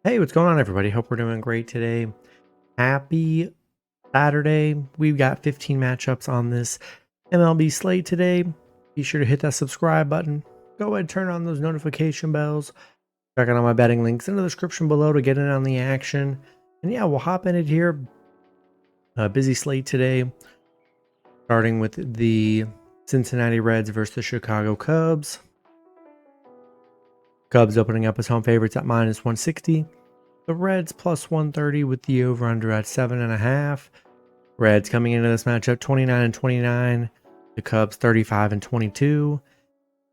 Hey, what's going on, everybody? Hope we're doing great today. Happy Saturday. We've got 15 matchups on this MLB slate today. Be sure to hit that subscribe button. Go ahead and turn on those notification bells. Check out all my betting links in the description below to get in on the action. And yeah, we'll hop in it here. Busy slate today. Starting with the Cincinnati Reds versus the Chicago Cubs. Cubs opening up as home favorites at -160. The Reds plus 130 with the over-under at 7.5. Reds coming into this matchup 29-29. The Cubs 35-22.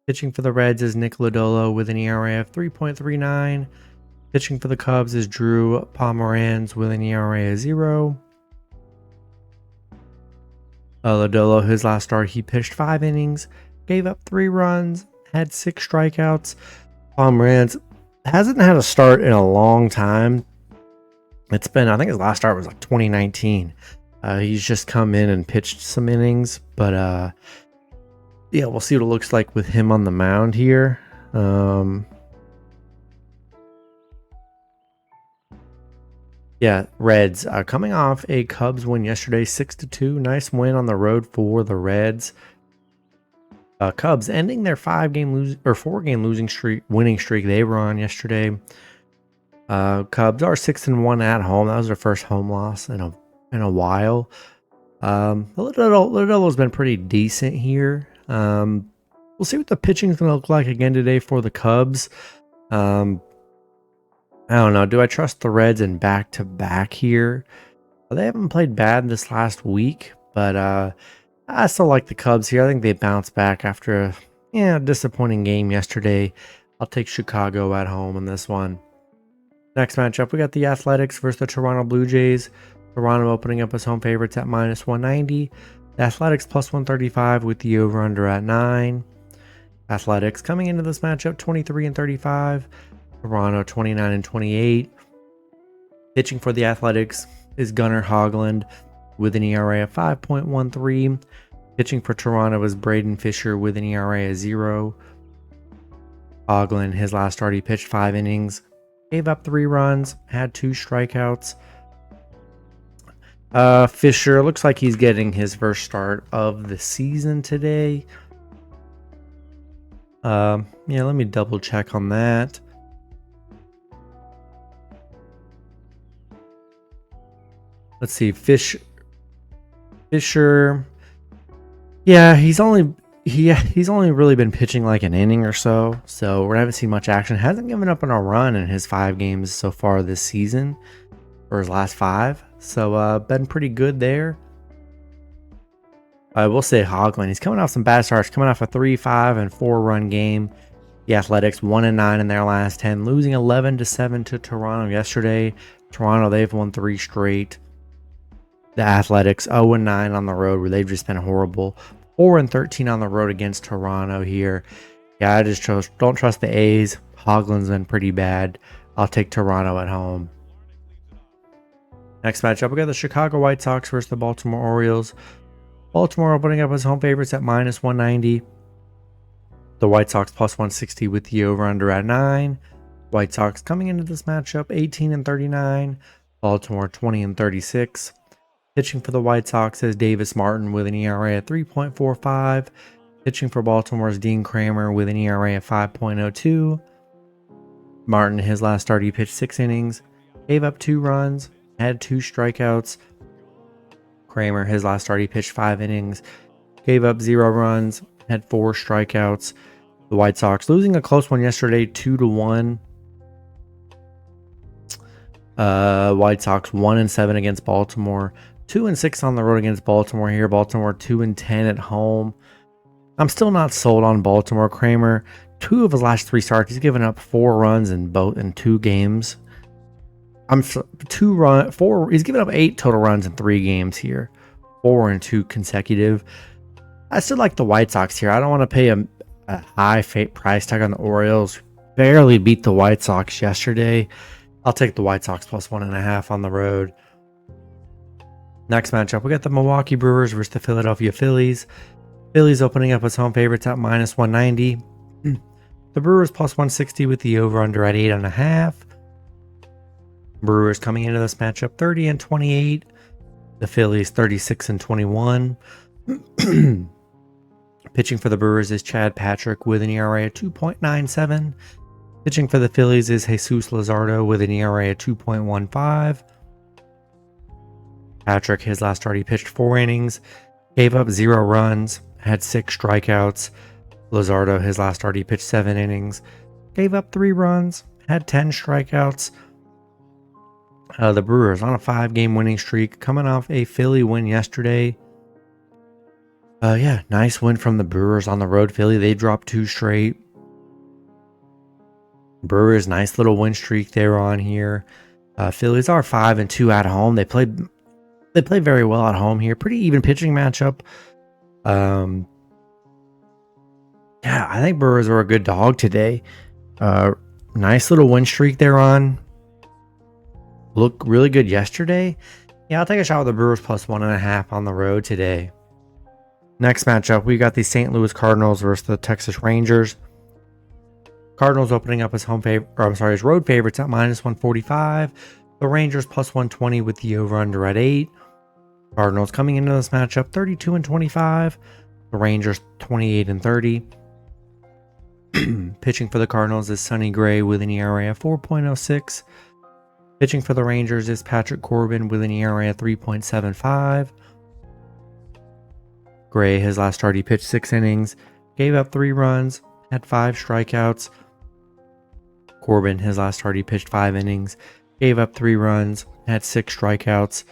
Pitching for the Reds is Nick Lodolo with an ERA of 3.39. Pitching for the Cubs is Drew Pomeranz with an ERA of 0. Lodolo, his last start, he pitched 5 innings, gave up 3 runs, had 6 strikeouts. Pomeranz hasn't had a start in a long time. It's been, I think his last start was like 2019. He's just come in and pitched some innings, but yeah, we'll see what it looks like with him on the mound here. Yeah, Reds coming off a Cubs win yesterday, 6-2. Nice win on the road for the Reds. Cubs ending their 4-game winning streak they were on yesterday. Cubs are 6-1 at home. That was their first home loss in a while. Lodolo's been pretty decent here. We'll see what the pitching is going to look like again today for the Cubs. I don't know. Do I trust the Reds in back-to-back here? They haven't played bad this last week, but I still like the Cubs here. I think they bounced back after a disappointing game yesterday. I'll take Chicago at home in this one. Next matchup, we got the Athletics versus the Toronto Blue Jays. Toronto opening up as home favorites at -190. The Athletics plus 135 with the over-under at 9. Athletics coming into this matchup 23-35. Toronto 29-28. Pitching for the Athletics is Gunnar Hoglund with an ERA of 5.13. Pitching for Toronto is Braden Fisher with an ERA of 0. Hoglund, his last start, he pitched 5 innings, gave up 3 runs, had 2 strikeouts. Fisher looks like he's getting his first start of the season today. Let me double check on that. Let's see, Fisher. Yeah, he's only really been pitching like an inning or so. So we haven't seen much action. Hasn't given up on a run in his 5 games so far this season, or his last 5. So been pretty good there. I will say Hoglund, he's coming off some bad starts, coming off a 3-5 and 4-run game. The Athletics 1-9 in their last 10, losing 11-7 to Toronto yesterday. Toronto, they've won 3 straight. The Athletics 0-9 on the road, where they've just been horrible. 4-13 on the road against Toronto here. Yeah, I just don't trust the A's. Hoglund's been pretty bad. I'll take Toronto at home. Next matchup, we got the Chicago White Sox versus the Baltimore Orioles. Baltimore opening up as home favorites at -190. The White Sox plus 160 with the over-under at 9. White Sox coming into this matchup 18-39. Baltimore 20-36. Pitching for the White Sox is Davis Martin with an ERA of 3.45. Pitching for Baltimore's Dean Kramer with an ERA of 5.02. Martin, his last start, he pitched 6 innings, gave up 2 runs, had 2 strikeouts. Kramer, his last start, he pitched 5 innings, gave up 0 runs, had 4 strikeouts. The White Sox losing a close one yesterday, 2-1. White Sox 1-7 against Baltimore. 2-6 on the road against Baltimore here. Baltimore 2-10 at home. I'm still not sold on Baltimore. Kramer, 2 of his last 3 starts, he's given up 4 runs in 2 games. He's given up 8 total runs in 3 games here. 4 and 2 consecutive. I still like the White Sox here. I don't want to pay a high price tag on the Orioles. Barely beat the White Sox yesterday. I'll take the White Sox plus 1.5 on the road. Next matchup, we got the Milwaukee Brewers versus the Philadelphia Phillies. Phillies opening up as home favorites at -190. The Brewers plus 160 with the over-under at 8.5. Brewers coming into this matchup 30-28. The Phillies 36-21. Pitching for the Brewers is Chad Patrick with an ERA of 2.97. Pitching for the Phillies is Jesus Luzardo with an ERA of 2.15. Patrick, his last start, he pitched 4 innings, gave up 0 runs, had 6 strikeouts. Luzardo, his last start, he pitched 7 innings, gave up 3 runs, had 10 strikeouts. The Brewers on a 5-game winning streak, coming off a Philly win yesterday. Nice win from the Brewers on the road. Philly, they dropped 2 straight. Brewers, nice little win streak they're on here. Phillies are 5-2 at home. They played very well at home here. Pretty even pitching matchup. I think Brewers are a good dog today. Nice little win streak they're on. Looked really good yesterday. Yeah, I'll take a shot with the Brewers plus 1.5 on the road today. Next matchup, we got the St. Louis Cardinals versus the Texas Rangers. Cardinals opening up as his road favorites at -145. The Rangers plus 120 with the over/under at 8. Cardinals coming into this matchup 32-25. The Rangers 28-30. Pitching for the Cardinals is Sonny Gray with an ERA of 4.06. Pitching for the Rangers is Patrick Corbin with an ERA of 3.75. Gray, his last start, he pitched 6 innings, gave up 3 runs, had 5 strikeouts. Corbin, his last start, he pitched 5 innings, gave up 3 runs, had 6 strikeouts.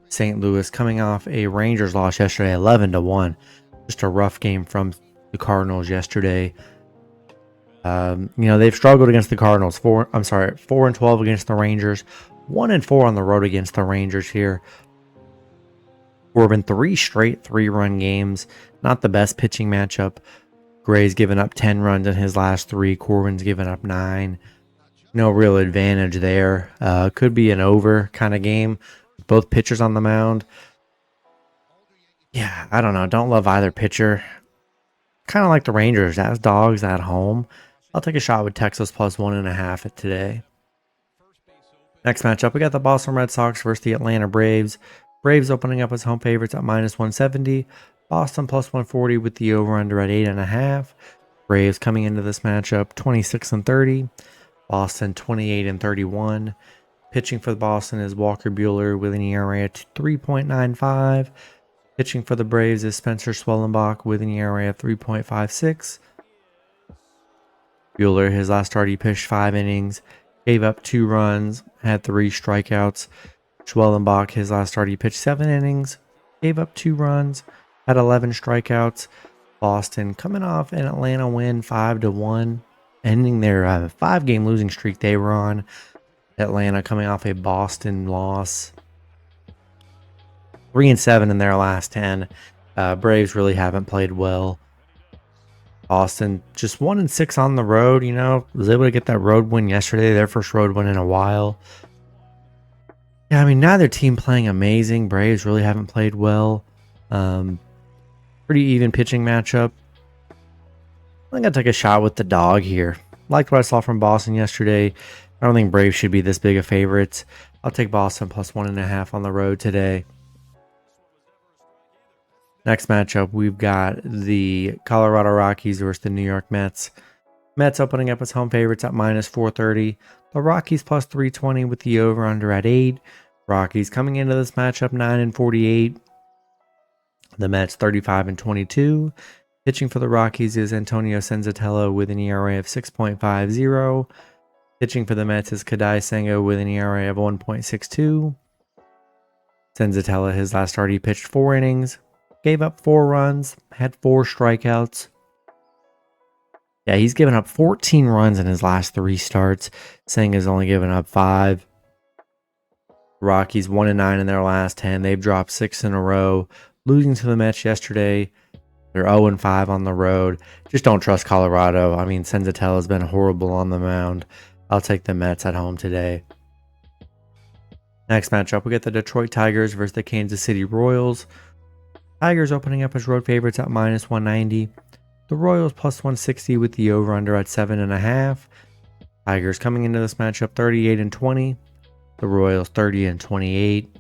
St. Louis coming off a Rangers loss yesterday, 11-1. Just a rough game from the Cardinals yesterday. They've struggled against the Cardinals. 4-12 against the Rangers, 1-4 on the road against the Rangers here. Corbin 3 straight 3-run games. Not the best pitching matchup. Gray's given up 10 runs in his last 3. Corbin's given up 9. No real advantage there. Could be an over kind of game. Both pitchers on the mound. Yeah, I don't know. Don't love either pitcher. Kind of like the Rangers as dogs at home. I'll take a shot with Texas plus 1.5 at today. Next matchup, we got the Boston Red Sox versus the Atlanta Braves. Braves opening up as home favorites at -170. Boston plus 140 with the over/under at 8.5. Braves coming into this matchup 26-30. Boston 28-31. Pitching for the Boston is Walker Buehler with an ERA at 3.95. Pitching for the Braves is Spencer Swellenbach with an ERA of 3.56. Buehler, his last start, he pitched 5 innings, gave up 2 runs, had 3 strikeouts. Swellenbach, his last start, he pitched 7 innings, gave up 2 runs, had 11 strikeouts. Boston coming off an Atlanta win 5-1, ending their 5-game losing streak they were on. Atlanta coming off a Boston loss. 3-7 in their last 10. Braves really haven't played well. Boston just 1-6 on the road, was able to get that road win yesterday, their first road win in a while. Yeah, neither team playing amazing. Braves really haven't played well. Pretty even pitching matchup. I think I'll take a shot with the dog here. Liked what I saw from Boston yesterday. I don't think Braves should be this big of favorites. I'll take Boston plus 1.5 on the road today. Next matchup, we've got the Colorado Rockies versus the New York Mets. Mets opening up as home favorites at -430. The Rockies plus 320 with the over/under at 8. Rockies coming into this matchup 9-48. The Mets 35-22. Pitching for the Rockies is Antonio Senzatella with an ERA of 6.50. Pitching for the Mets is Kadai Senga with an ERA of 1.62. Senzatella, his last start, he pitched 4 innings, gave up 4 runs, had 4 strikeouts. Yeah, he's given up 14 runs in his last 3 starts. Senga's only given up 5. Rockies 1-9 in their last 10. They've dropped 6 in a row, losing to the Mets yesterday. They're 0-5 on the road. Just don't trust Colorado. Senzatella has been horrible on the mound. I'll take the Mets at home today. Next matchup, we get the Detroit Tigers versus the Kansas City Royals. Tigers opening up as road favorites at -190. The Royals plus 160 with the over/under at 7.5. Tigers coming into this matchup 38-20. The Royals 30 and 28.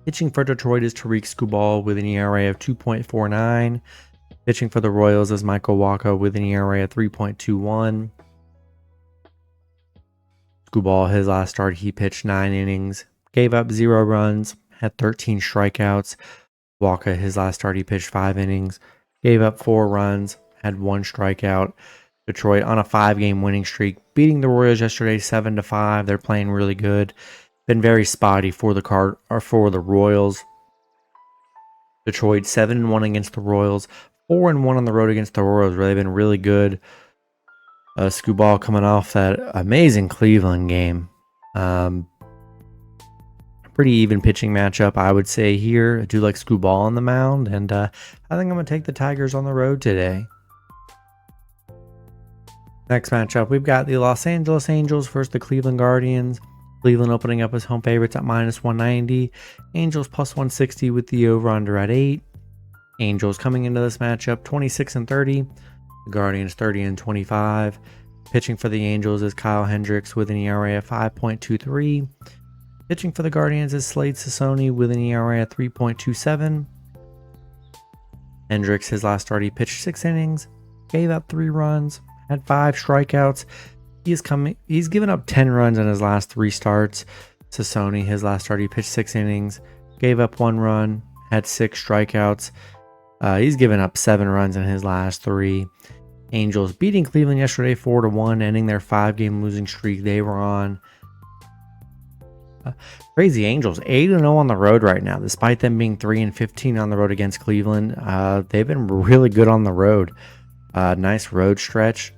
Pitching for Detroit is Tariq Skubal with an ERA of 2.49. Pitching for the Royals is Michael Wacha with an ERA of 3.21. Skubal, his last start, he pitched 9 innings, gave up 0 runs, had 13 strikeouts. Wacha, his last start, he pitched 5 innings, gave up 4 runs, had 1 strikeout. Detroit on a 5-game winning streak, beating the Royals yesterday 7-5. They're playing really good. Been very spotty for the Royals. Detroit 7-1 against the Royals, 4-1 on the road against the Royals. Really been really good. Skubal coming off that amazing Cleveland game. Pretty even pitching matchup, I would say here. I do like Skubal on the mound, and I think I'm going to take the Tigers on the road today. Next matchup, we've got the Los Angeles Angels versus the Cleveland Guardians. Cleveland opening up as home favorites at -190. Angels +160 with the over-under at 8. Angels coming into this matchup 26 and 30. The Guardians 30 and 25. Pitching for the Angels is Kyle Hendricks with an ERA of 5.23. Pitching for the Guardians is Slade Cecconi with an ERA of 3.27. Hendricks, his last start, he pitched 6 innings, gave up 3 runs, had 5 strikeouts. He's given up 10 runs in his last 3 starts. Cecconi, his last start, he pitched 6 innings, gave up 1 run, had 6 strikeouts. He's given up 7 runs in his last 3. Angels beating Cleveland yesterday 4-1, ending their 5-game losing streak they were on. Crazy Angels 8-0 on the road right now, despite them being 3-15 on the road against Cleveland. They've been really good on the road. Nice road stretch.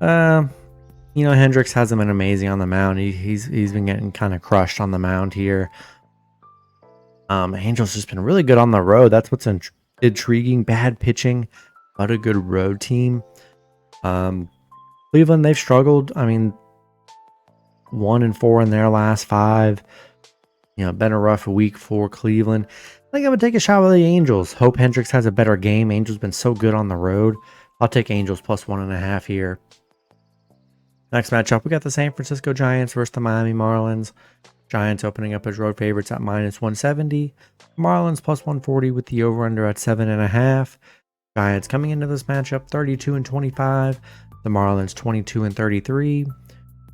Hendricks hasn't been amazing on the mound. He's been getting kind of crushed on the mound here. Angels just been really good on the road. That's what's intriguing. Bad pitching, but a good road team. Cleveland, they've struggled. 1-4 in their last 5. Been a rough week for Cleveland. I think I'm going to take a shot with the Angels. Hope Hendricks has a better game. Angels been so good on the road. I'll take Angels +1.5 here. Next matchup, we got the San Francisco Giants versus the Miami Marlins. Giants opening up as road favorites at -170. Marlins +140 with the over-under at 7.5. Giants coming into this matchup 32 and 25. The Marlins 22 and 33.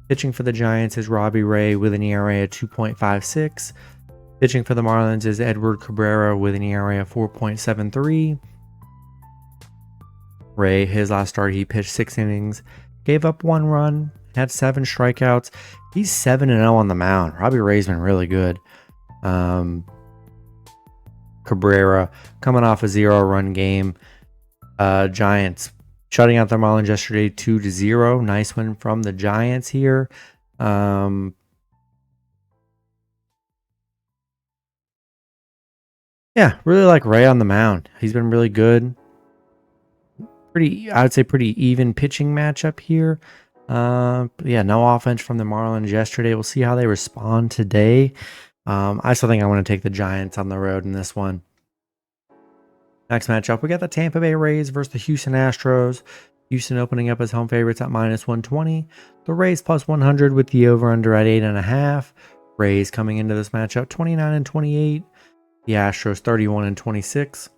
Pitching for the Giants is Robbie Ray with an ERA of 2.56. Pitching for the Marlins is Edward Cabrera with an ERA of 4.73. Ray, his last start, he pitched 6 innings, gave up 1 run, had 7 strikeouts. He's 7-0 on the mound. Robbie Ray's been really good. Cabrera coming off a 0-run game. Giants shutting out the Marlins yesterday 2-0. Nice win from the Giants here. Really like Ray on the mound. He's been really good. I would say pretty even pitching matchup here. No offense from the Marlins yesterday. We'll see how they respond today. I still think I want to take the Giants on the road in this one. Next matchup, we got the Tampa Bay Rays versus the Houston Astros. Houston opening up as home favorites at -120. The Rays +100 with the over-under at 8.5. Rays coming into this matchup 29 and 28. The Astros 31 and 26.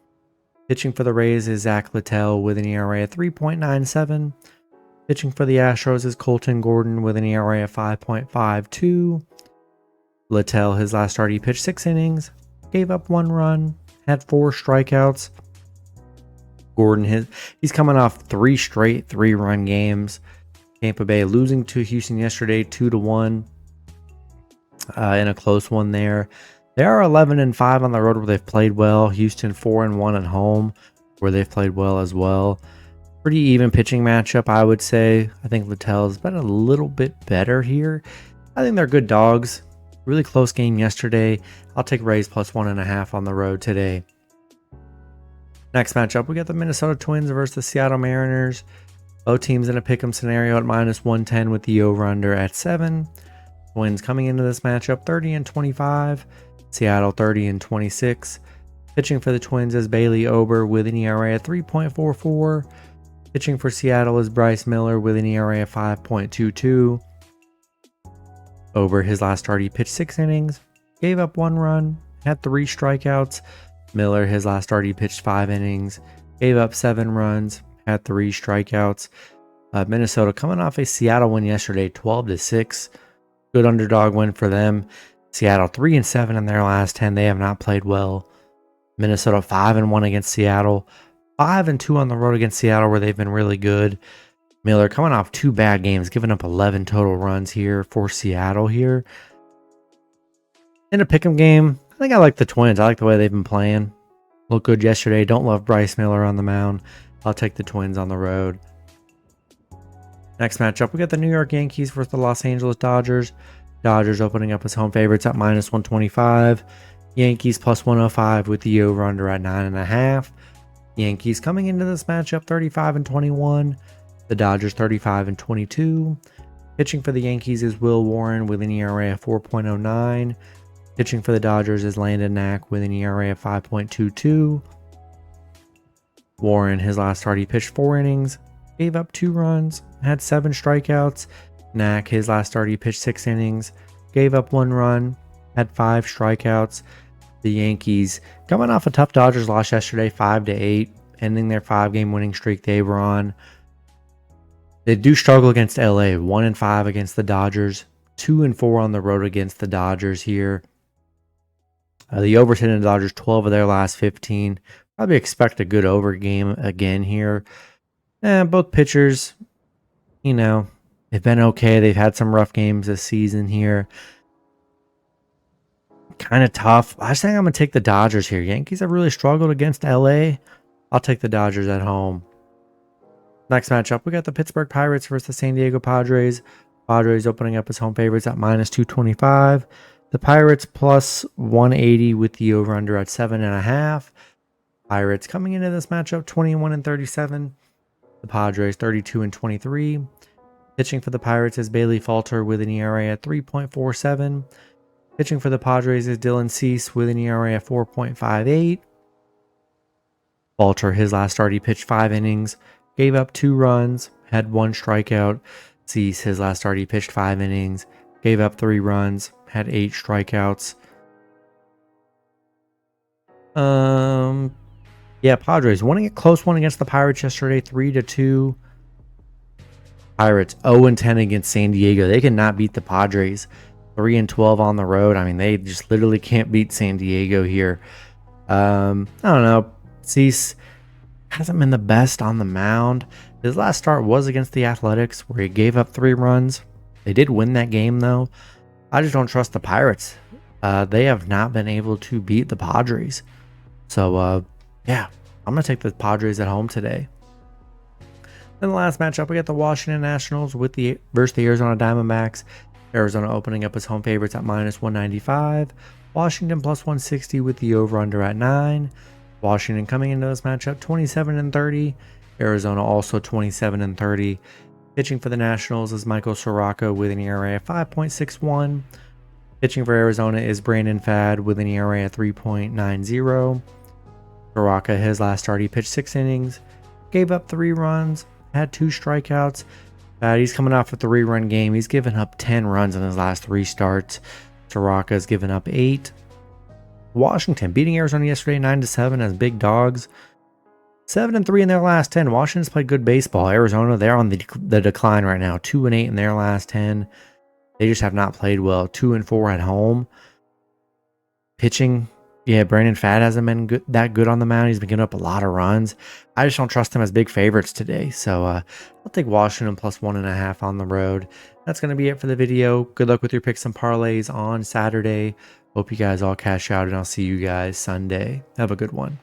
Pitching for the Rays is Zach Littell with an ERA of 3.97. Pitching for the Astros is Colton Gordon with an ERA of 5.52. Littell, his last start, he pitched 6 innings, gave up 1 run, had 4 strikeouts. Gordon, he's coming off 3 straight 3-run games. Tampa Bay losing to Houston yesterday 2-1 in a close one there. They are 11 and 5 on the road where they've played well. Houston 4-1 at home where they've played well as well. Pretty even pitching matchup, I would say. I think Littell's been a little bit better here. I think they're good dogs. Really close game yesterday. I'll take Rays +1.5 on the road today. Next matchup, we got the Minnesota Twins versus the Seattle Mariners. Both teams in a pick'em scenario at -110 with the over-under at 7. Twins coming into this matchup 30 and 25. Seattle 30 and 26. Pitching for the Twins is Bailey Ober with an ERA of 3.44. Pitching for Seattle is Bryce Miller with an ERA of 5.22. Over his last start, he pitched 6 innings, gave up 1 run, had 3 strikeouts. Miller, his last start, he pitched 5 innings, gave up 7 runs, had 3 strikeouts. Minnesota coming off a Seattle win yesterday, 12-6. Good underdog win for them. Seattle 3-7 in their last 10. They have not played well. Minnesota 5-1 against Seattle. 5-2 on the road against Seattle, where they've been really good. Miller coming off 2 bad games, giving up 11 total runs here for Seattle here. In a pick'em game, I think I like the Twins. I like the way they've been playing. Looked good yesterday. Don't love Bryce Miller on the mound. I'll take the Twins on the road. Next matchup, we got the New York Yankees versus the Los Angeles Dodgers. Dodgers opening up as home favorites at -125. Yankees +105 with the over-under at 9.5. Yankees coming into this matchup 35-21. The Dodgers 35-22. Pitching for the Yankees is Will Warren with an ERA of 4.09. Pitching for the Dodgers is Landon Knack with an ERA of 5.22. Warren, his last start, he pitched 4 innings, gave up 2 runs, had 7 strikeouts. Knack, his last start, he pitched 6 innings, gave up 1 run, had 5 strikeouts. The Yankees, coming off a tough Dodgers loss yesterday, 5-8, ending their 5-game winning streak they were on. They do struggle against LA, 1-5 against the Dodgers, 2-4 on the road against the Dodgers here. The overtime in the Dodgers, 12 of their last 15. Probably expect a good over game again here. Both pitchers, they've been okay. They've had some rough games this season here. Kind of tough. I just think I'm going to take the Dodgers here. Yankees have really struggled against LA. I'll take the Dodgers at home. Next matchup, we got the Pittsburgh Pirates versus the San Diego Padres. Padres opening up as home favorites at -225. The Pirates +180 with the over-under at 7.5. Pirates coming into this matchup 21-37. The Padres 32-23. Pitching for the Pirates is Bailey Falter with an ERA at 3.47. Pitching for the Padres is Dylan Cease with an ERA at 4.58. Falter, his last start, he pitched 5 innings, gave up 2 runs, had 1 strikeout. Cease, his last start, he pitched 5 innings, gave up 3 runs, had 8 strikeouts. Padres winning a close one against the Pirates yesterday, 3-2. Pirates 0-10 against San Diego. They cannot beat the Padres. 3-12 on the road. I mean, they just literally can't beat San Diego here. I don't know. Cease hasn't been the best on the mound. His last start was against the Athletics, where he gave up 3 runs. They did win that game, though. I just don't trust the Pirates. They have not been able to beat the Padres. So, I'm going to take the Padres at home today. Then the last matchup, we got the Washington Nationals versus the Arizona Diamondbacks. Arizona opening up as home favorites at -195. Washington +160 with the over-under at 9. Washington coming into this matchup 27-30. Arizona also 27-30. Pitching for the Nationals is Michael Soroka with an ERA of 5.61. Pitching for Arizona is Brandon Pfaadt with an ERA of 3.90. Soroka, his last start, he pitched 6 innings, gave up 3 runs, had 2 strikeouts. He's coming off a 3-run game. He's given up 10 runs in his last 3 starts. Soroka has given up 8. Washington beating Arizona yesterday 9-7 as big dogs. 7-3 in their last 10. Washington's played good baseball. Arizona, they're on the decline right now. 2-8 in their last 10. They just have not played well. 2-4 at home. Pitching, Brandon Pfaadt hasn't been that good on the mound. He's been giving up a lot of runs. I just don't trust them as big favorites today. So I'll take Washington +1.5 on the road. That's going to be it for the video. Good luck with your picks and parlays on Saturday. Hope you guys all cash out, and I'll see you guys Sunday. Have a good one.